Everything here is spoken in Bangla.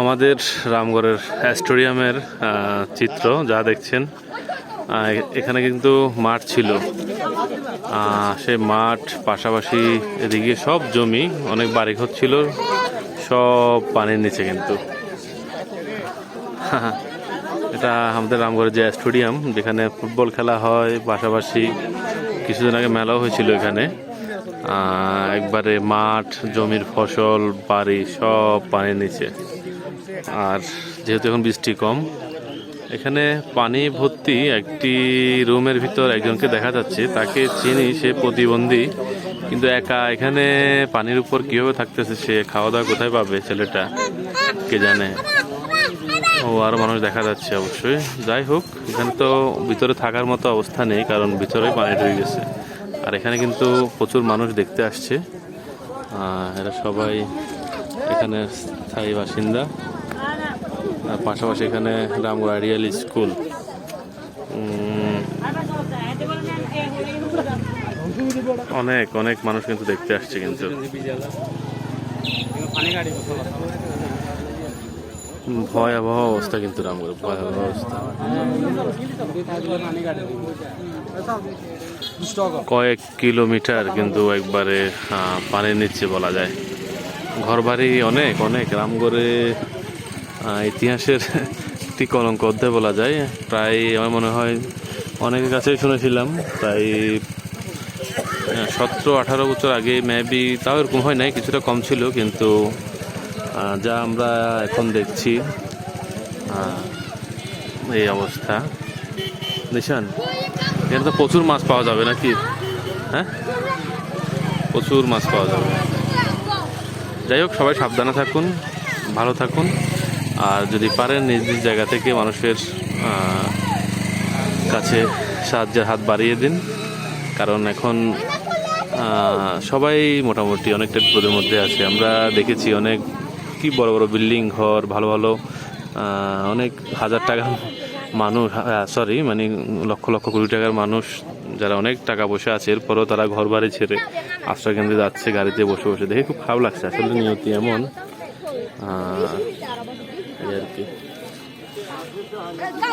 আমাদের রামগড়ের স্টেডিয়ামের চিত্র যা দেখছেন, এখানে কিন্তু মাঠ ছিল। সে মাঠ পাশাপাশি এদিকে সব জমি, অনেক বাড়িঘর ছিল, সব পানির নিচে। কিন্তু এটা আমাদের রামগড়ের যে স্টেডিয়াম, যেখানে ফুটবল খেলা হয়, পাশাপাশি কিছুদিন আগে মেলাও হয়েছিল এখানে। একবারে মাঠ, জমির ফসল, বাড়ি সব পানির নিচে। আর যেহেতু এখন বৃষ্টি কম, এখানে পানি ভর্তি একটি রুমের ভিতর একজনকে দেখা যাচ্ছে। তাকে চিনি, সে প্রতিবন্ধী, কিন্তু একা এখানে পানির উপর কিভাবে থাকতেছে, সে খাওয়া দাওয়া কোথায় পাবে ছেলেটা, কে জানে। ও আরো মানুষ দেখা যাচ্ছে অবশ্যই। যাই হোক, এখানে তো ভিতরে থাকার মতো অবস্থা নেই, কারণ ভিতরে পানি ঢুকে গেছে। আর এখানে কিন্তু প্রচুর মানুষ দেখতে আসছে। এরা সবাই এখানে স্থায়ী বাসিন্দা। আর পাশাপাশি এখানে রামগড় আইডিয়াল স্কুল। অনেক অনেক মানুষ কিন্তু দেখতে আসছে। কিন্তু ভয়াবহ অবস্থা, কিন্তু রামগড় ভয়াবহ অবস্থা। কয়েক কিলোমিটার কিন্তু একবারে পানির নিচে বলা যায়। ঘরবাড়ি অনেক অনেক। রামগড়ে ইতিহাসের একটি কলঙ্ক অধ্যায় বলা যায়। প্রায় আমার মনে হয় অনেকের কাছেই শুনেছিলাম, প্রায় 17-18 বছর আগে মেবি, তাও এরকম হয় নাই, কিছুটা কম ছিল। কিন্তু যা আমরা এখন দেখছি, এই অবস্থা। নিশান, এখানে তো প্রচুর মাছ পাওয়া যাবে নাকি? হ্যাঁ, প্রচুর মাছ পাওয়া যাবে। যাই হোক, সবাই সাবধানে থাকুন, ভালো থাকুন। আর যদি পারেন নিজ নিজ জায়গা থেকে মানুষের কাছে সাহায্যের হাত বাড়িয়ে দিন, কারণ এখন সবাই মোটামুটি অনেকটা বিপদের মধ্যে আছে। আমরা দেখেছি অনেক কি বড় বড় বিল্ডিং, ঘর, ভালো ভালো অনেক হাজার টাকার মানুষ, মানে লক্ষ লক্ষ কোটি টাকার মানুষ, যারা অনেক টাকা পয়সা আছে, এরপরেও তারা ঘর বাড়ি ছেড়ে আশ্রয় কেন্দ্রে যাচ্ছে গাড়িতে বসে বসে। দেখে খুব খারাপ লাগছে আসলে। নিয়তি এমন আর কি।